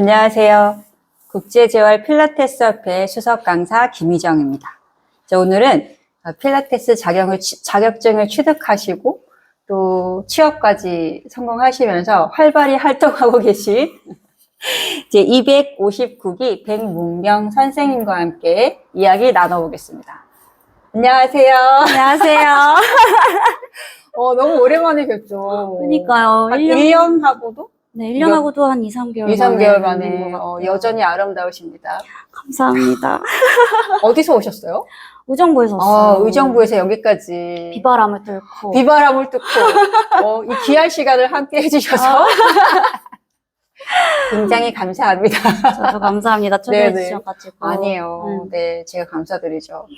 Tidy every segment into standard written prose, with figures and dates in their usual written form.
안녕하세요. 국제재활 필라테스 협회 수석 강사 김희정입니다. 오늘은 필라테스 자격증을 취득하시고 또 취업까지 성공하시면서 활발히 활동하고 계신 이제 259기 백문경 선생님과 함께 이야기 나눠보겠습니다. 안녕하세요. 안녕하세요. 너무 오랜만에 뵙죠. 그러니까요. 한 1년 하고도? 네, 1년 하고도 한 2, 3개월 2, 3개월 만에 뵙는 것 같아요. 여전히 아름다우십니다. 감사합니다. 어디서 오셨어요? 의정부에서 왔어요. 의정부에서 여기까지. 비바람을 뚫고. 비바람을 뚫고, 이 귀한 시간을 함께 해주셔서. 굉장히 감사합니다. 저도 감사합니다. 초대해 주셔가지고. 아니에요. 네, 제가 감사드리죠.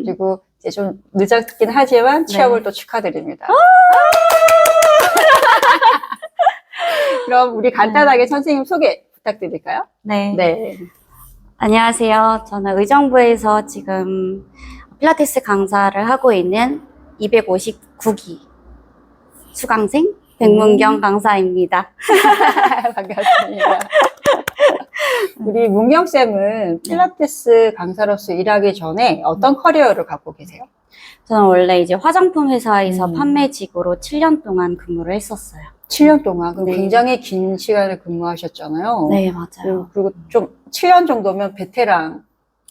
그리고 이제 좀 늦었긴 하지만 취업을 또 축하드립니다. 그럼 우리 간단하게 선생님 소개 부탁드릴까요? 네. 안녕하세요. 저는 의정부에서 지금 필라테스 강사를 하고 있는 259기 수강생 백문경 강사입니다. 반갑습니다. 우리 문경쌤은 필라테스 강사로서 일하기 전에 어떤 커리어를 갖고 계세요? 저는 원래 이제 화장품 회사에서 판매직으로 7년 동안 근무를 했었어요. 7년 동안? 그럼 네. 굉장히 긴 시간을 근무하셨잖아요. 네, 맞아요. 그리고 좀 7년 정도면 베테랑이시고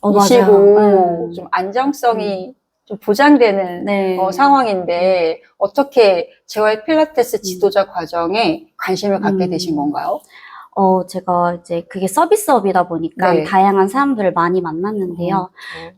맞아요. 좀 안정성이 좀 보장되는 네. 상황인데 어떻게 재활 필라테스 지도자 과정에 관심을 갖게 되신 건가요? 제가 이제 그게 서비스업이다 보니까 네. 다양한 사람들을 많이 만났는데요.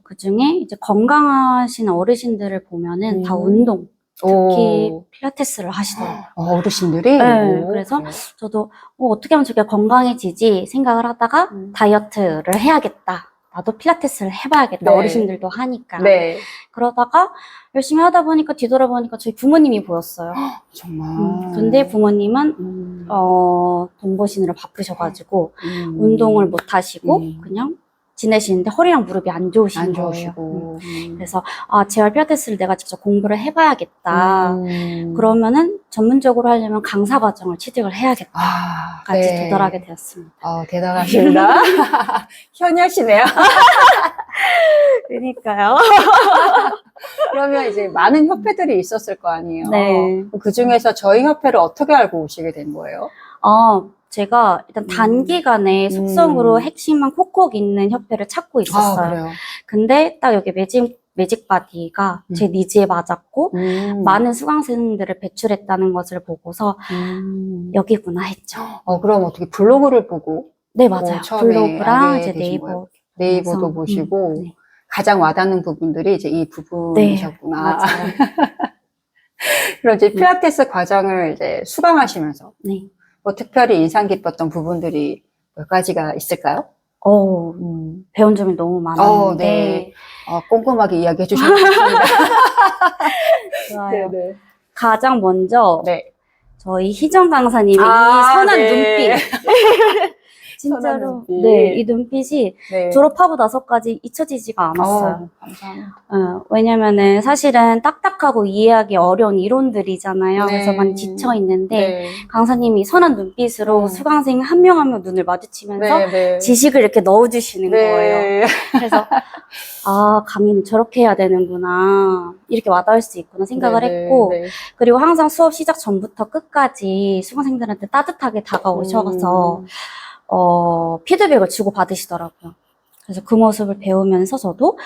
그 중에 이제 건강하신 어르신들을 보면은 다 운동, 특히 필라테스를 하시더라고요. 어르신들이? 네, 그래서 저도 어떻게 하면 저게 건강해지지 생각을 하다가 다이어트를 해야겠다. 나도 필라테스를 해봐야겠다. 네. 어르신들도 하니까. 네. 그러다가 열심히 하다 보니까 뒤돌아보니까 저희 부모님이 보였어요. 정말. 근데 부모님은 돈 버시느라 바쁘셔가지고 운동을 못 하시고 그냥 지내시는데 허리랑 무릎이 안 좋으신 거예요. 그래서 재활 필라테스를 내가 직접 공부를 해봐야겠다. 그러면은 전문적으로 하려면 강사 과정을 취득을 해야겠다까지 도달하게 되었습니다. 대단하십니다. 현야시네요. 그러니까요. 그러면 이제 많은 협회들이 있었을 거 아니에요. 네. 그 중에서 저희 협회를 어떻게 알고 오시게 된 거예요? 제가 일단 단기간에 속성으로 핵심만 콕콕 있는 협회를 찾고 있었어요. 그래요? 근데 딱 여기 매직 바디가 제 니즈에 맞았고 많은 수강생들을 배출했다는 것을 보고서 여기구나 했죠. 그럼 어떻게 블로그를 보고? 네, 맞아요. 블로그랑 이제 네이버도 그래서, 보시고 네. 가장 와닿는 부분들이 이제 이 부분이셨구나. 네, 맞아요. 그럼 이제 필라테스 과정을 이제 수강하시면서 네. 뭐 특별히 인상 깊었던 부분들이 몇 가지가 있을까요? 배운 점이 너무 많았는데. 네. 꼼꼼하게 이야기해 주셔서 좋습니다. 좋아요. 네. 가장 먼저 네. 저희 희정 강사님의 이 선한 네. 눈빛. 진짜로. 선한 눈빛. 네, 이 눈빛이 네. 졸업하고 나서까지 잊혀지지가 않았어요. 감사합니다. 왜냐면은 사실은 딱딱하고 이해하기 어려운 이론들이잖아요. 네. 그래서 많이 지쳐 있는데 네. 강사님이 선한 눈빛으로 수강생 한 명 한 명 눈을 마주치면서 네. 지식을 이렇게 넣어주시는 거예요. 네. 그래서 강의는 저렇게 해야 되는구나, 이렇게 와닿을 수 있구나 생각을 했고, 그리고 항상 수업 시작 전부터 끝까지 수강생들한테 따뜻하게 다가오셔서 피드백을 주고 받으시더라고요. 그래서 그 모습을 배우면서 저도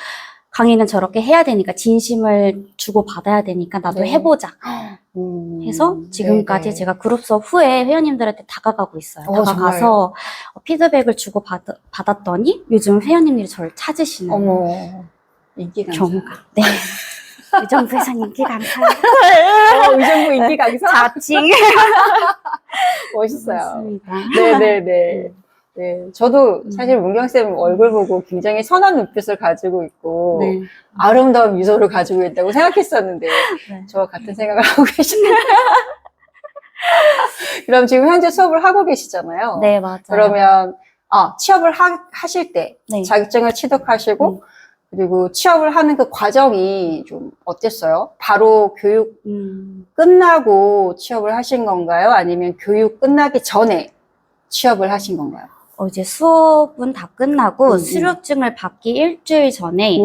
강의는 저렇게 해야 되니까, 진심을 주고 받아야 되니까 나도 해보자 해서 지금까지 제가 그룹 수업 후에 회원님들한테 다가가고 있어요. 다가가서 피드백을 주고 받았더니 요즘 회원님들이 저를 찾으시는 인기 강사. 경우가. 네. 의정부에서 인기 강사. 의정부 인기 강사? 자칭. 멋있어요. 맞습니다. 네네네. 네, 저도 사실 문경쌤 얼굴 보고 굉장히 선한 눈빛을 가지고 있고 아름다운 미소를 가지고 있다고 생각했었는데 저와 같은 생각을 하고 계시네요. 그럼 지금 현재 수업을 하고 계시잖아요. 네, 맞아요. 그러면 취업을 하실 때 자격증을 취득하시고 그리고 취업을 하는 그 과정이 좀 어땠어요? 바로 교육 끝나고 취업을 하신 건가요? 아니면 교육 끝나기 전에 취업을 하신 건가요? 이제 수업은 다 끝나고 수료증을 받기 일주일 전에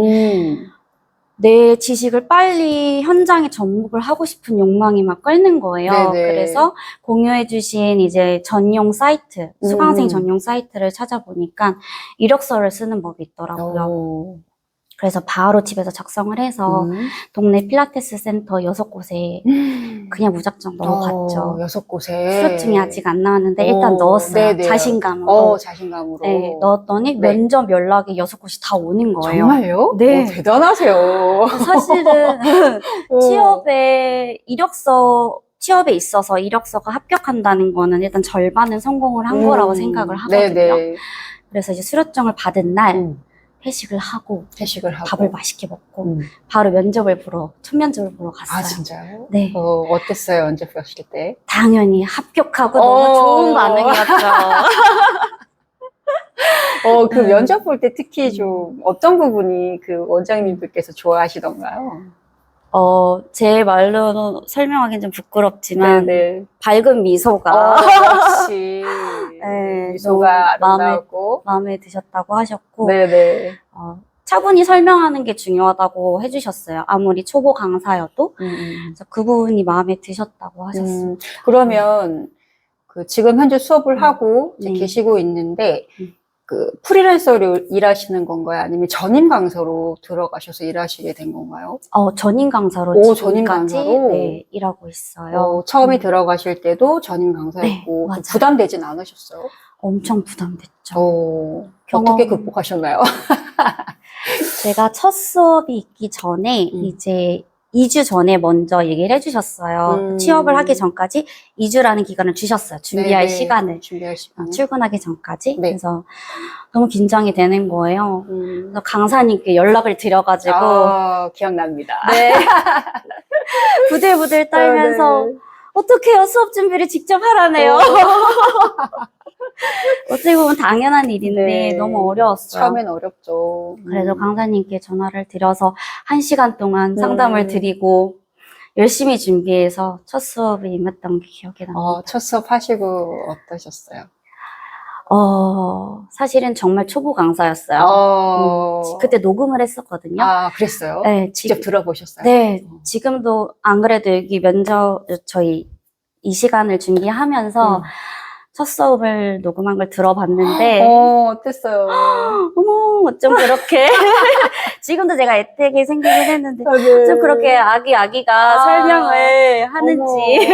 내 지식을 빨리 현장에 접목을 하고 싶은 욕망이 막 끓는 거예요. 네네. 그래서 공유해주신 이제 전용 사이트, 수강생 전용 사이트를 찾아보니까 이력서를 쓰는 법이 있더라고요. 그래서 바로 집에서 작성을 해서 동네 필라테스 센터 6곳에 그냥 무작정 넣어봤죠. 6곳에. 수료증이 아직 안 나왔는데 일단 넣었어요. 네네. 자신감으로. 자신감으로. 네, 넣었더니 면접 연락이 6곳이 다 오는 거예요. 정말요? 네. 대단하세요. 사실은 취업에 있어서 이력서가 합격한다는 거는 일단 절반은 성공을 한 거라고 생각을 하거든요. 네네. 그래서 이제 수료증을 받은 날 회식을 하고 밥을 맛있게 먹고 바로 첫 면접을 보러 갔어요. 아, 진짜요? 네. 어땠어요? 면접 보실 때? 당연히 합격하고 너무 좋은 반응이었죠. 그 면접 볼 때 특히 좀 어떤 부분이 그 원장님들께서 좋아하시던가요? 제 말로 설명하기는 좀 부끄럽지만 네네. 밝은 미소가 역시 네, 미소가 아름다웠고 마음에 드셨다고 하셨고 네네. 차분히 설명하는 게 중요하다고 해주셨어요. 아무리 초보 강사여도 그래서 그 부분이 마음에 드셨다고 하셨어요. 그러면 지금 현재 수업을 하고 이제 계시고 있는데 그 프리랜서로 일하시는 건가요? 아니면 전임 강사로 들어가셔서 일하시게 된 건가요? 전임 강사로 전임 지금까지 강사로? 네, 일하고 있어요. 처음에 들어가실 때도 전임 강사였고 네, 부담되진 않으셨어요? 엄청 부담됐죠. 어떻게 극복하셨나요? 제가 첫 수업이 있기 전에 이제 2주 전에 먼저 얘기를 해주셨어요. 취업을 하기 전까지 2주라는 기간을 주셨어요. 준비할 시간을. 출근하기 전까지. 네. 그래서 너무 긴장이 되는 거예요. 그래서 강사님께 연락을 드려가지고. 기억납니다. 네. 부들부들 떨면서 네. 어떡해요? 수업 준비를 직접 하라네요. 어떻게 보면 당연한 일인데 너무 어려웠어요. 처음엔 어렵죠. 그래서 강사님께 전화를 드려서 1시간 동안 상담을 드리고 열심히 준비해서 첫 수업에 임했던 게 기억이 납니다. 첫 수업 하시고 어떠셨어요? 사실은 정말 초보 강사였어요. 그때 녹음을 했었거든요. 그랬어요? 네, 직접 들어보셨어요? 네, 지금도 안 그래도 여기 저희 이 시간을 준비하면서 첫 수업을 녹음한 걸 들어봤는데 어땠어요? 어머 어쩜 그렇게 지금도 제가 애택이 생기긴 했는데 네. 좀 그렇게 아기가 설명을 하는지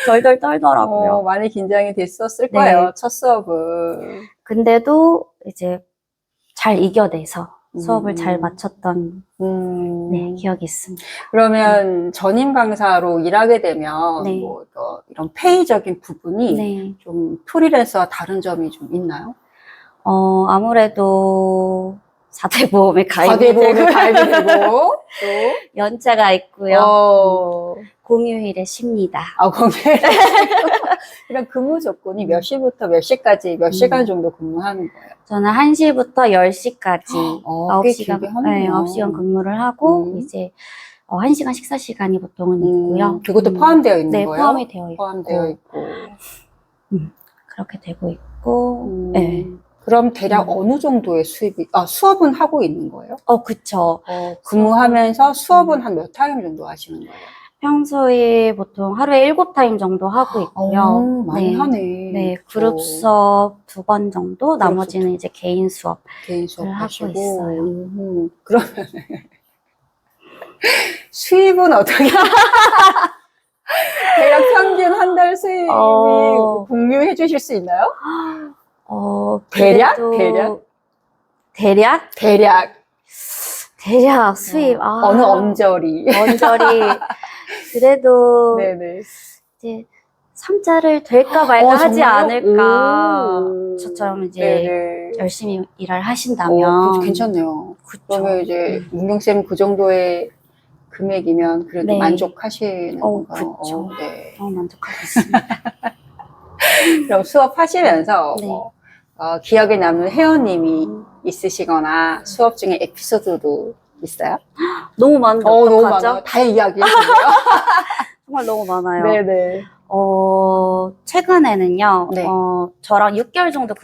덜덜 떨더라고요. 많이 긴장이 됐었을 거예요, 첫 수업은. 근데도 이제 잘 이겨내서 수업을 잘 마쳤던 기억이 있습니다. 그러면 전임 강사로 일하게 되면 뭐 이런 페이적인 부분이 좀 프리랜서와 다른 점이 좀 있나요? 아무래도 4대 보험에 가입이 되고 또 연차가 있고요. 공휴일에 쉽니다. 공휴일에 이런 근무 조건이 몇 시부터 몇 시까지 몇 시간 정도 근무하는 거예요? 저는 1시부터 10시까지 9시간, 네, 9시간 근무를 하고 이제 1시간 식사 시간이 보통은 있고요. 그것도 포함되어 있는 거예요? 네, 포함이 되어 있고. 포함되어 있고. 그렇게 되고 있고. 네. 그럼 대략 어느 정도의 수업은 하고 있는 거예요? 그쵸. 근무하면서 수업은 한 몇 타임 정도 하시는 거예요? 평소에 보통 하루에 7타임 정도 하고 있고요. 많이 하네. 네, 그룹 수업 2번 정도, 나머지는 이제 개인 수업. 하고 있어요. 그러면 수입은 어떻게? 대략 평균 한 달 수입이 공유해 주실 수 있나요? 대략 수입. 어느 언저리. 그래도 네네. 이제 3자를 될까 말까 하지 않을까. 저처럼 이제 열심히 일을 하신다면. 괜찮네요. 그쵸. 그러면 이제 문경쌤 그 정도의 금액이면 그래도 만족하시는 건가요? 그쵸. 너무 만족하고 있습니다. 그럼 수업하시면서 기억에 남는 회원님이 있으시거나 수업 중에 에피소드도 있어요? 너무 많은데 너무 많아요. 다 이야기해주세요. 정말 너무 많아요. 네네. 최근에는요, 네. 저랑 6개월 정도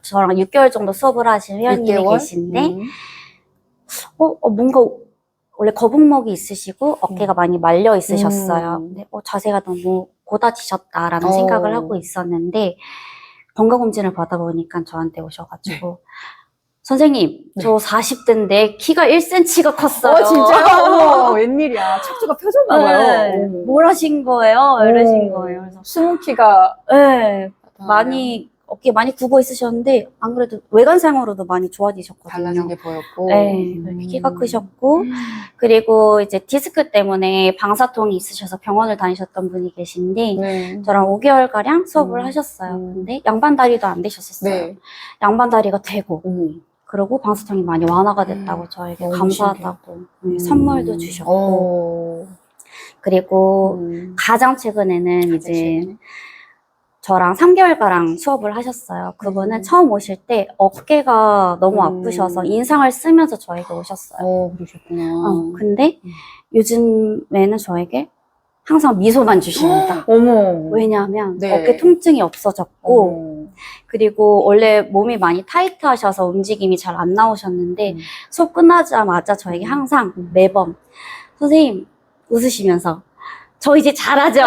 저랑 6개월 정도 수업을 하신 회원님이 6개월? 계신데, 뭔가 원래 거북목이 있으시고 어깨가 많이 말려 있으셨어요. 근데 자세가 너무 고다지셨다라는 생각을 하고 있었는데, 건강검진을 받아보니까 저한테 오셔가지고, 선생님, 저 40대인데 키가 1cm가 컸어요. 진짜요? 웬일이야. 척추가 펴졌나봐요. 네. 뭘 하신 거예요? 이러신 거예요. 그래서 숨은 키가. 네, 어깨 많이 굽어 있으셨는데, 안 그래도 외관상으로도 많이 좋아지셨거든요. 달라진 게 보였고. 네, 키가 크셨고, 그리고 이제 디스크 때문에 방사통이 있으셔서 병원을 다니셨던 분이 계신데, 네. 저랑 5개월가량 수업을 하셨어요. 근데 양반다리도 안 되셨었어요. 네. 양반다리가 되고, 그리고 방사통이 많이 완화가 됐다고 저에게 감사하다고 선물도 주셨고, 그리고 가장 최근에는 이제 저랑 3개월가량 수업을 하셨어요. 그분은 처음 오실 때 어깨가 너무 아프셔서 인상을 쓰면서 저에게 오셨어요. 그러셨구나. 근데 요즘에는 저에게 항상 미소만 주십니다. 어머. 왜냐하면 어깨 통증이 없어졌고, 그리고 원래 몸이 많이 타이트 하셔서 움직임이 잘 안 나오셨는데, 수업 끝나자마자 저에게 항상 매번, 선생님, 웃으시면서, 저 이제 잘하죠?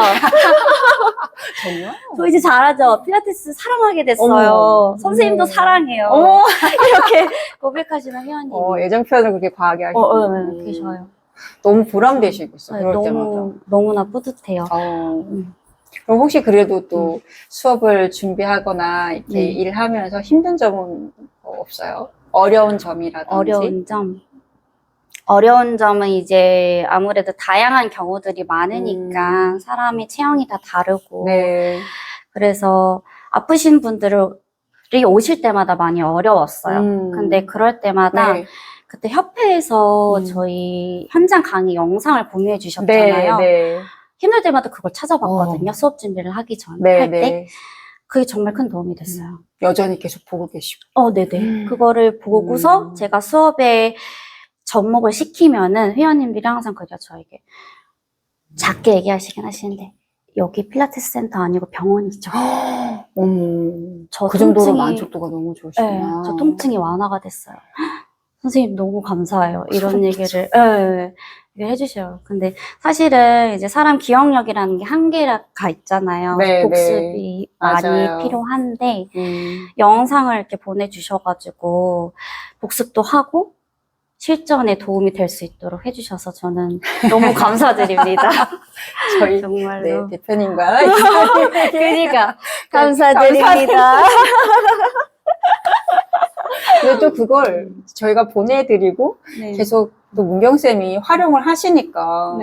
정말? 저 이제 잘하죠? 필라테스 사랑하게 됐어요. 선생님도 사랑해요. 이렇게 고백하시는 회원님이 애정 표현을 그렇게 과하게 하시고 계셔요. 너무 보람되시겠어, 네, 그럴 때마다. 너무나 뿌듯해요. 그럼 혹시 그래도 또 수업을 준비하거나 이렇게 일하면서 힘든 점은 없어요? 어려운 점이라든지? 어려운 점은 이제 아무래도 다양한 경우들이 많으니까 사람의 체형이 다 다르고, 그래서 아프신 분들이 오실 때마다 많이 어려웠어요. 근데 그럴 때마다 그때 협회에서 저희 현장 강의 영상을 공유해 주셨잖아요. 힘들 때마다 그걸 찾아봤거든요. 수업 준비를 하기 전에 할 때. 그게 정말 큰 도움이 됐어요. 여전히 계속 보고 계시고. 네네. 그거를 보고서 제가 수업에 접목을 시키면은 회원님들이 항상 그래요, 저에게. 작게 얘기하시긴 하시는데, 여기 필라테스 센터 아니고 병원이죠. 그 정도로 만족도가 너무 좋으시구나. 네, 저 통증이 완화가 됐어요. 선생님 너무 감사해요. 이런 얘기를 해주셔요. 근데 사실은 이제 사람 기억력이라는 게 한계가 있잖아요. 복습이 많이 필요한데, 영상을 이렇게 보내주셔가지고 복습도 하고 실전에 도움이 될 수 있도록 해주셔서 저는 너무 감사드립니다. 저희 정말로 대표님과 그러니까 감사드립니다. 근데 또 그걸 저희가 보내드리고 계속 또 문경쌤이 활용을 하시니까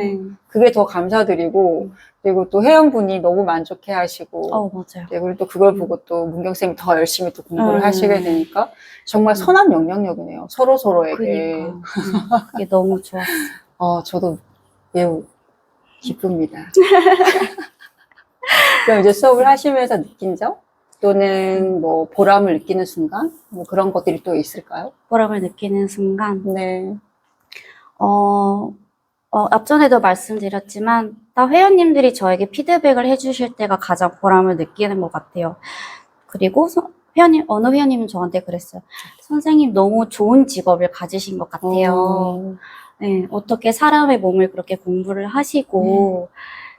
그게 더 감사드리고, 그리고 또 회원분이 너무 만족해 하시고, 맞아요. 그리고 또 그걸 보고 또 문경쌤이 더 열심히 또 공부를 하시게 되니까 정말 선한 영향력이네요. 서로에게. 그게 너무 좋았어요. 저도 매우 기쁩니다. 그럼 이제 수업을 하시면서 느낀 점? 또는 뭐 보람을 느끼는 순간? 뭐 그런 것들이 또 있을까요? 보람을 느끼는 순간? 네. 앞전에도 말씀드렸지만, 다 회원님들이 저에게 피드백을 해주실 때가 가장 보람을 느끼는 것 같아요. 그리고 어느 회원님은 저한테 그랬어요. 선생님 너무 좋은 직업을 가지신 것 같아요. 네, 어떻게 사람의 몸을 그렇게 공부를 하시고,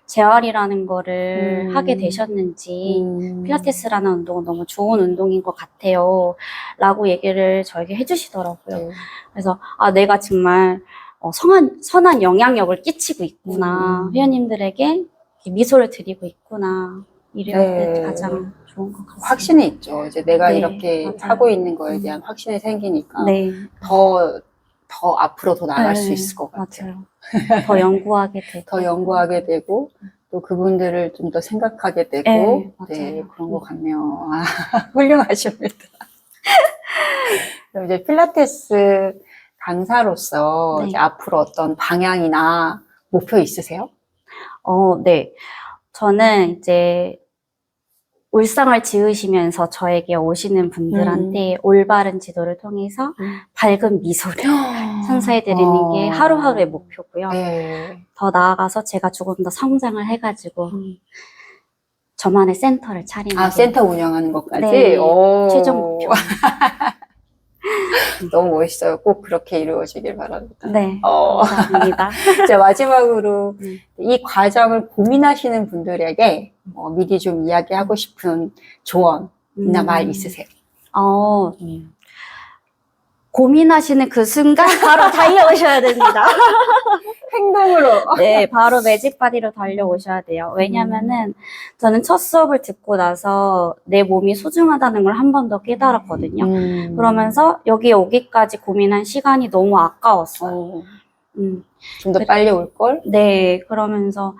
재활이라는 거를 하게 되셨는지, 필라테스라는 운동은 너무 좋은 운동인 것 같아요. 라고 얘기를 저에게 해주시더라고요. 그래서, 내가 정말 선한 영향력을 끼치고 있구나. 회원님들에게 미소를 드리고 있구나. 이럴 때 가장 좋은 것 같습니다. 확신이 있죠. 이제 내가 이렇게 하고 있는 거에 대한 확신이 생기니까 더 앞으로 더 나아갈 수 있을 것 같아요. 맞아요. 더 연구하게 되고 또 그분들을 좀 더 생각하게 되고 그런 것 같네요. 훌륭하십니다. 그럼 이제 필라테스 강사로서 이제 앞으로 어떤 방향이나 목표 있으세요? 네. 저는 이제 울상을 지으시면서 저에게 오시는 분들한테 올바른 지도를 통해서 밝은 미소를 선사해드리는 게 하루하루의 목표고요. 더 나아가서 제가 조금 더 성장을 해가지고 저만의 센터를 차리는 게 센터 운영하는 것까지? 네, 오. 최종 목표. 너무 멋있어요. 꼭 그렇게 이루어지길 바랍니다. 네, 감사합니다. 자, 마지막으로 네. 이 과정을 고민하시는 분들에게 미리 좀 이야기하고 싶은 조언이나 말 있으세요? 고민하시는 그 순간 바로 달려오셔야 됩니다. 행동으로. 네, 바로 매직바디로 달려오셔야 돼요. 왜냐면은 저는 첫 수업을 듣고 나서 내 몸이 소중하다는 걸 한 번 더 깨달았거든요. 그러면서 여기 오기까지 고민한 시간이 너무 아까웠어요. 좀 더 빨리 올걸? 네, 그러면서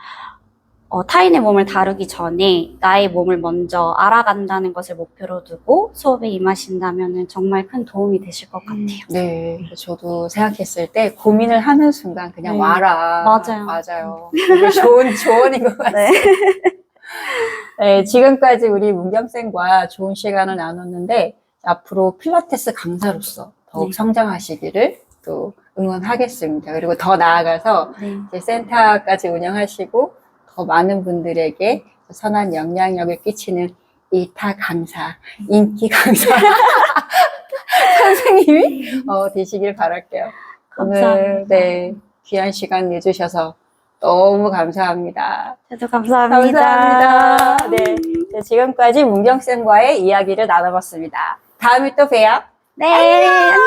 타인의 몸을 다루기 전에 나의 몸을 먼저 알아간다는 것을 목표로 두고 수업에 임하신다면 정말 큰 도움이 되실 것 같아요. 네, 저도 생각했을 때 고민을 하는 순간 그냥 네. 와라. 맞아요. 맞아요. 그게 좋은 조언인 것 같아요. 네, 지금까지 우리 문경쌤과 좋은 시간을 나눴는데 앞으로 필라테스 강사로서 더욱 네. 성장하시기를 또 응원하겠습니다. 그리고 더 나아가서 네. 이제 센터까지 운영하시고 더 많은 분들에게 선한 영향력을 끼치는 이타 강사, 인기 강사 선생님이 되시길 바랄게요. 감사합니다. 오늘 네, 귀한 시간 내주셔서 너무 감사합니다. 저도 감사합니다. 감사합니다. 네, 지금까지 문경쌤과의 이야기를 나눠봤습니다. 다음에 또 봬요. 네, 안녕.